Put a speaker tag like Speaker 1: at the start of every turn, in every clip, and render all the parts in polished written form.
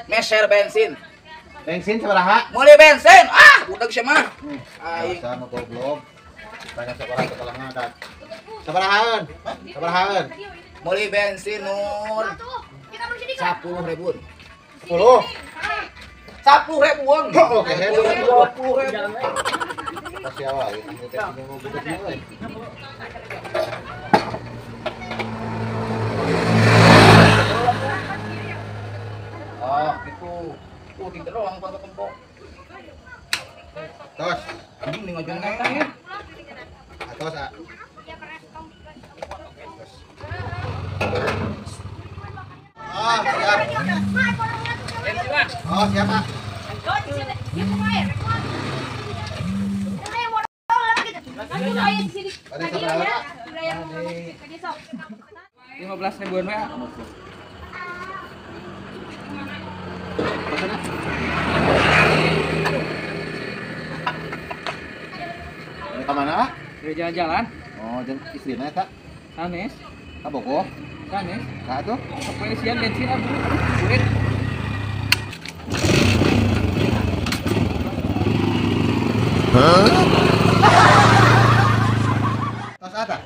Speaker 1: meser bensin.
Speaker 2: Bensin sabaraha?
Speaker 1: Meuli bensin. Ah, budak sia mah. Aing
Speaker 2: Dasar nu goblok. Tanya sabaraha teh kalah ngadat. Sabarahaan? Sabarahaan?
Speaker 1: meuli bensin Nur. 10.000.
Speaker 2: 10.
Speaker 1: 10.000.
Speaker 2: Oke,
Speaker 1: 20.000.
Speaker 2: kasih awal ya. Kamu teh mau budut euy.
Speaker 1: Oh, gitu. Tuh di doang Pak Kempok.
Speaker 2: Tos,
Speaker 1: Ini nih ngajun ngentang ya.
Speaker 2: tos ah. Oh, siap. Oh, siap, Pak. Ada sabaraha?
Speaker 1: 15.000-an we.
Speaker 2: Ini ka mana?
Speaker 1: Dari jalan-jalan.
Speaker 2: Oh, jeung istrina eta.
Speaker 1: Sanes.
Speaker 2: Ka Bogor.
Speaker 1: Sanes.
Speaker 2: Ka atuh.
Speaker 1: Kepolisian bensin abu. Duit.
Speaker 2: Tos ata?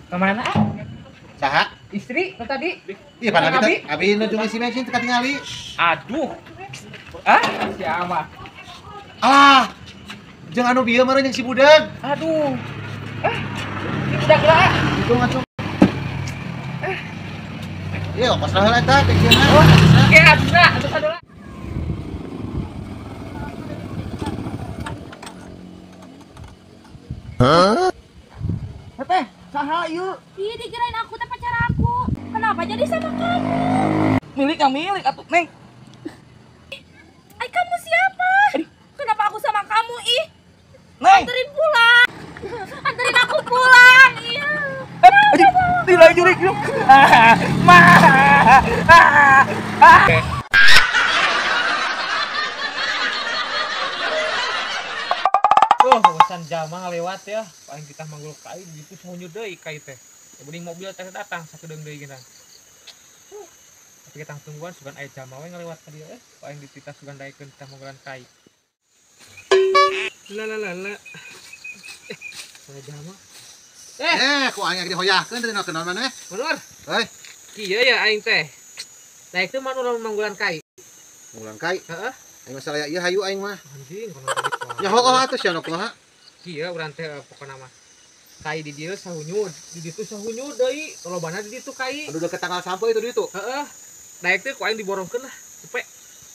Speaker 1: Kemana?
Speaker 2: Saha?
Speaker 1: Istri lo tadi?
Speaker 2: Iya, pan
Speaker 1: Abi?
Speaker 2: abi nu jeung isi bensin teu katingali.
Speaker 1: Aduh. Ah, siapa?
Speaker 2: Alah. Jeung anu bieu meureun jeung si budeug.
Speaker 1: Aduh. Ini udah gerak.
Speaker 2: Itu ngacung. Iya, pas lah eta bensinna.
Speaker 1: Oke, abisna. Aduh, aduh. Teteh, saha ieu?
Speaker 3: Ih, dikirain aku teh pacar aku. Kenapa jadi sama kamu?
Speaker 1: Milik yang milik atuh, Neng.
Speaker 3: Ay, kamu siapa? Kenapa aku sama kamu, ih?
Speaker 1: Neng.
Speaker 3: Anterin pulang. Anterin aku pulang. Iya.
Speaker 1: Tidak jurik yuk. Ma. Pesan jama ngalewat ya. Paling kita manggul kai gitu sunyu deui kai teh. Ya bening mobil teh datang sakedeung deui gina. Tapi kita tungguan sugan aya jama we ngalewat ka dieu paling dititah sugan daekeun kita manggulan kai. La. Saya jama.
Speaker 2: Ku aing ge dihoyahkeun teh naon maneh.
Speaker 1: Bener.
Speaker 2: Hei,
Speaker 1: Kieu ya aing teh. Daek teh manurun manggulan kai.
Speaker 2: mulan kai.
Speaker 1: Heeh.
Speaker 2: Aing masalah ieu hayu aing mah.
Speaker 1: Anjing kono tadi.
Speaker 2: Nya heuh atuh sia nu kumaha?
Speaker 1: Kieu urang teh pokona mah. Kai di dieu sahunyu, di ditu sahunyu deui. Lobana di ditu kai.
Speaker 2: Anu deket tanggal sampai itu ditu.
Speaker 1: Heeh. Daek teh ku aing diborongkeun lah. Cepet.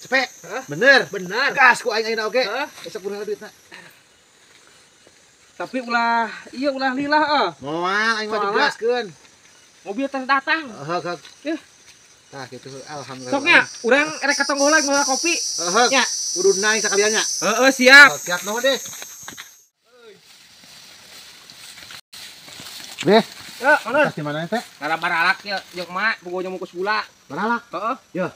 Speaker 2: Cepet.
Speaker 1: Heeh.
Speaker 2: Bener.
Speaker 1: Benar.
Speaker 2: Gas ku aing ayeuna oge.
Speaker 1: Heeh.
Speaker 2: Besok urang duitna.
Speaker 1: Tapi ulah lilah
Speaker 2: Moal aing mah
Speaker 1: Soalna-
Speaker 2: digaskeun.
Speaker 1: mobil teh datang.
Speaker 2: Heeh.
Speaker 1: Eh.
Speaker 2: Tah kitu alhamdulillah.
Speaker 1: Soknya urang erek katonggolan ngolah kopi.
Speaker 2: Heeh.
Speaker 1: Nya.
Speaker 2: Kudu naik sakaliannya.
Speaker 1: Heeh, siap.
Speaker 2: Siap naon deh. Beh,
Speaker 1: Ya, bener.
Speaker 2: kasih mana teh?
Speaker 1: Cara baralak ya jeung mak bogonya mungkus gula.
Speaker 2: Baralak.
Speaker 1: Heeh.
Speaker 2: Ya.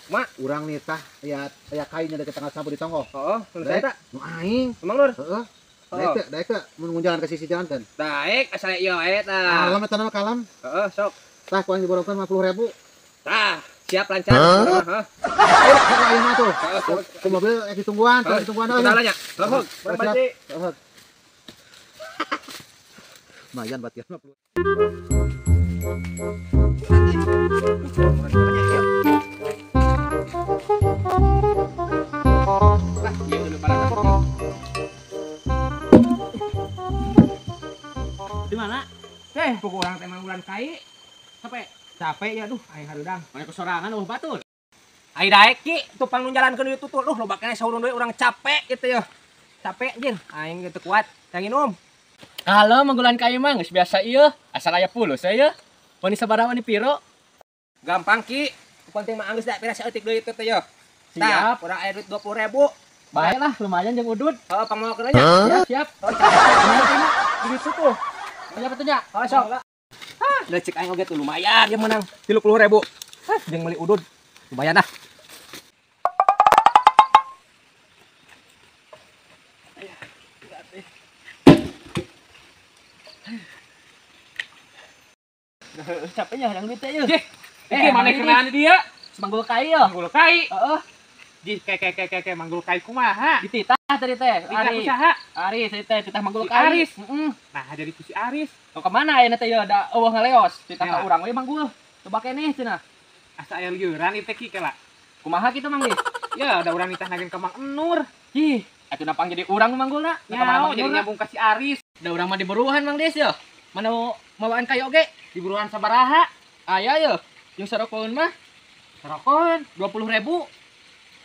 Speaker 1: Mak.
Speaker 2: Urang nitah aya kainya deket tanggal sampai di tonggo.
Speaker 1: Heeh,
Speaker 2: Daek.
Speaker 1: eta.
Speaker 2: Nu aing.
Speaker 1: Emang Nur?
Speaker 2: Heeh.
Speaker 1: Oh.
Speaker 2: Daek teh mun ngunjangan ke sisi jalan kan.
Speaker 1: Daek asal ieu we tah.
Speaker 2: Kalam eta nama kalam.
Speaker 1: Heeh, sok.
Speaker 2: Tah ku aing diborongkeun 50.000.
Speaker 1: Tah, siap lancar. Heeh.
Speaker 2: Ayo ayo mah tuh.
Speaker 1: Heeh.
Speaker 2: Ku mobil ditungguan, ditungguan euy.
Speaker 1: Kita nya. Heeh.
Speaker 2: Siap.
Speaker 1: Berarti
Speaker 2: Heeh. Lumayan buat ya.
Speaker 1: di mana? Teh, pokok orang teh bulan kai. Capek ya duh, aing harudang. Banyak kesorangan batur. Ai daek ki, tupang nu jalankeun itu tuh, duh loba keneh saurun deui urang capek gitu ya. Capek anjing, aing gitu kuat. Yang inum.
Speaker 4: Kalau manggulan kayu mah geus biasa ieu, asal aya pulus ya. Wani sabaraha wani piro?
Speaker 1: Gampang ki. Penting mah anggeus da pirasa eutik deui teh ya.
Speaker 4: Siap.
Speaker 1: Urang aya duit 20.000.
Speaker 4: Baiklah, lumayan jeung udud.
Speaker 1: Heeh, pangmokeun nya.
Speaker 4: Ya, siap.
Speaker 1: Di situ tuh.
Speaker 4: Aya petunya.
Speaker 1: Oh, sok. Hah, udah cek aing oge tuh lumayan dia menang 30.000. Hah, jeung meuli udud. Lumayan dah.
Speaker 4: Capeknya yang duit teh ieu.
Speaker 1: Iki maneh kenaan dia.
Speaker 4: Manggul kai ya.
Speaker 1: Manggul kai.
Speaker 4: Heeh.
Speaker 1: Di ke manggul kai kumaha?
Speaker 4: Dititah tadi teh.
Speaker 1: Ari usaha.
Speaker 4: Aris teh titah manggul
Speaker 1: Si
Speaker 4: kai.
Speaker 1: Aris.
Speaker 4: Heeh.
Speaker 1: Nah, jadi ku si Aris.
Speaker 4: Kau kemana ya teh ya da eueuh ngaleos. Titah
Speaker 1: Ya.
Speaker 4: ka urang we manggul. Coba keneh cenah.
Speaker 1: Asa aya lieuran ieu teh ki kela.
Speaker 4: Kumaha kitu Mang Dis?
Speaker 1: Ya, ada urang nitah nagen ka Mang Enur.
Speaker 4: Ih, atuh napang jadi urang manggulna.
Speaker 1: Nyaho jadi nyambung ka si Aris.
Speaker 4: Da urang mah di beruhan Mang Dis ya. Mana mawaan kai oge?
Speaker 1: Di buruan sabaraha?
Speaker 4: Aya ya. Jeung sarokoeun mah
Speaker 1: Sarokon.
Speaker 4: 20.000.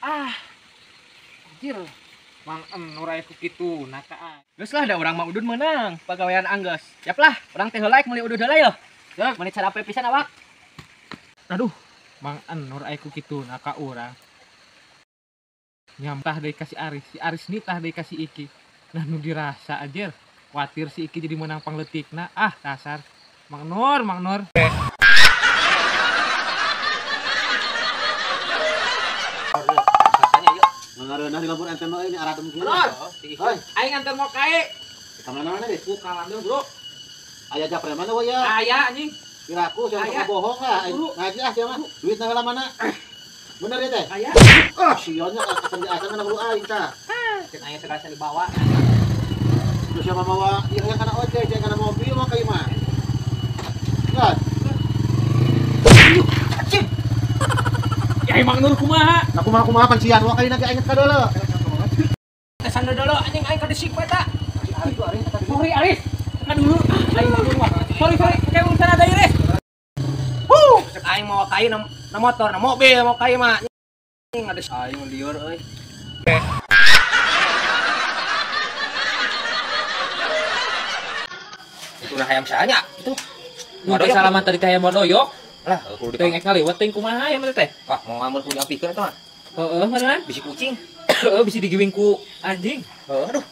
Speaker 1: Ah. Anjir. Mang Enur aya ku kitu naka.
Speaker 4: Geus lah da urang mah udud meunang pagawean anggeus. Siap lah, urang teh heula meuli udud heula ya. Deuk, menit sarape pisan awak.
Speaker 1: Aduh, Mang Enur aya ku kitu naka urang. Nyampah deui ka si Aris nitah deui ka si Iki. Nah nu dirasa anjir. Khawatir si Iki jadi menang pangletikna. Ah, dasar. Mang Nur.
Speaker 2: Mengareunah di lampur enten mah ini arah temu kieu.
Speaker 1: Hoi, aing nganter mau kae.
Speaker 2: Ka mana-mana deh.
Speaker 1: Ku kalandeur, Bro.
Speaker 2: Aya japre mana we ya?
Speaker 1: Aya anjing.
Speaker 2: Kiraku siapa
Speaker 1: Aya.
Speaker 2: bohong lah.
Speaker 1: Buru.
Speaker 2: Ngaji ah siapa? Duit nang mana? Bener ya teh?
Speaker 1: Aya.
Speaker 2: Ah, sionya asal mana buru aing tah.
Speaker 1: Ceuk aya segala dibawa.
Speaker 2: Terus siapa bawa ieu yang kana ojek, yang kana mobil mah ka ieu mah. Enggak.
Speaker 1: Ya Mang Nur kumaha?
Speaker 2: Aku mah pancian wa kali nage inget ka deuleu.
Speaker 1: Tesan dulu anjing aing ka disik bae ta. Sorry Aris. Tekan dulu. Aing mau dulu. Sorry. Kayak urusan ada Iris. Cek aing mau kayu na motor, na mobil mau kayu mah. Anjing ada aing lieur euy. Itu udah hayam saanya itu.
Speaker 4: Waduh salaman tadi teh mau doyok.
Speaker 1: Lah,
Speaker 4: Kudu teh ngaliwat teh kumaha ya teh?
Speaker 1: Wah, mau ngambil punya pikeun eta mah.
Speaker 4: Heeh, ngaran.
Speaker 1: Bisi kucing.
Speaker 4: Heeh, bisa digiwing ku anjing.
Speaker 1: Heeh, aduh.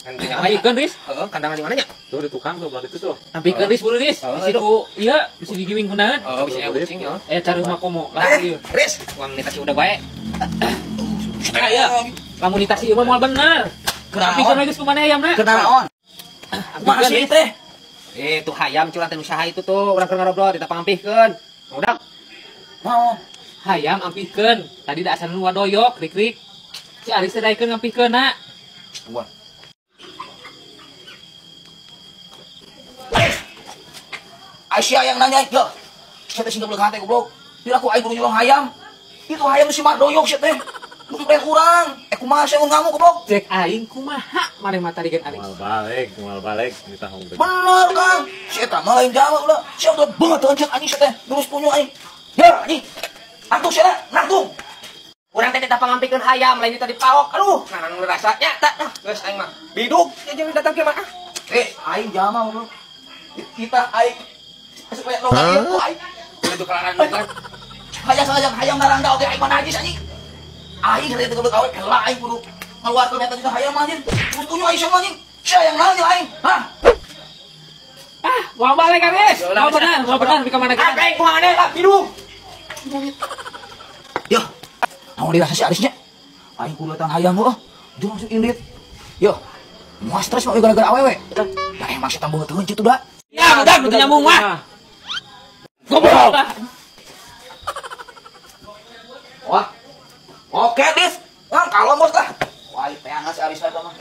Speaker 1: Kan tinggal
Speaker 4: Ampikeun Riz.
Speaker 1: Heeh, kandangan di mana nya?
Speaker 5: Tuh di tukang tuh berarti itu tuh.
Speaker 4: Ampikeun Riz bulu Riz.
Speaker 1: Heeh,
Speaker 4: Bisa ku iya, bisa digiwing kunaon?
Speaker 1: Heeh, bisa ya kucing ya.
Speaker 4: Cari rumah komo. Lah ieu.
Speaker 1: Riz, uang nitasi udah baik.
Speaker 4: Aya. Lamun ditasi ieu mah moal bener. Ampikeun we geus kumaha ayamna?
Speaker 1: Kenaon?
Speaker 4: Ampikeun Riz teh.
Speaker 1: Tuh hayam curang teh usaha itu tuh, urang keur ngarobrol kita pangampihkeun. Udah.
Speaker 4: Mau hayam ampikeun. Tadi da asal nu wadoyok, krik-krik. Si Aris teh daekeun ngampihkeun na.
Speaker 1: Gua.
Speaker 6: Aisyah yang nanya, ya, saya sih nggak boleh kata goblok. Bila aku aing nyolong hayam, itu hayam si Mardoyok sih teh. Lu teh kurang, kumaha saya ngamuk goblok.
Speaker 4: Cek aing kumaha maneh mah tadi Aris.
Speaker 5: Mual balik kita ngomong.
Speaker 6: Bener Kang, si eta mah lain jawab ulah. Si udah banget anjing anjing teh, terus punya aing. Ya, anjing. Antung sia nangtung.
Speaker 1: Urang teh teh pangampihkeun hayam, lain tadi paok. Aduh, ngarang rasanya tak. Geus aing mah.
Speaker 6: Biduk,
Speaker 1: Jangan datang ke mana?
Speaker 6: aing jama goblok. Kita aing supaya lo nggak itu aing.
Speaker 1: Itu kelaran kan.
Speaker 6: Hayam narangga oge aing mah najis anjing. Aing kada teu gawe heula aing kudu ngaluarkeun eta dina hayam anjing. Terus punya aing sama anjing. Sia yang nanya aing. Hah?
Speaker 4: Mau balik Aris. Mau benar di kamana kita.
Speaker 6: Aing kumaha lah hidung. Yo. Naon dirasa si Arisnya? Aing kudu datang hayam heuh. Jeung maksud indit. Yo. Moal stres mah gara-gara awewe. Da emang si tambung teueun kitu da.
Speaker 4: Ya, udah betul nyambung mah.
Speaker 6: Goblok. Wah. Oke, Dis. Kan kalau bos lah. Wah, peangas Aris eta mah.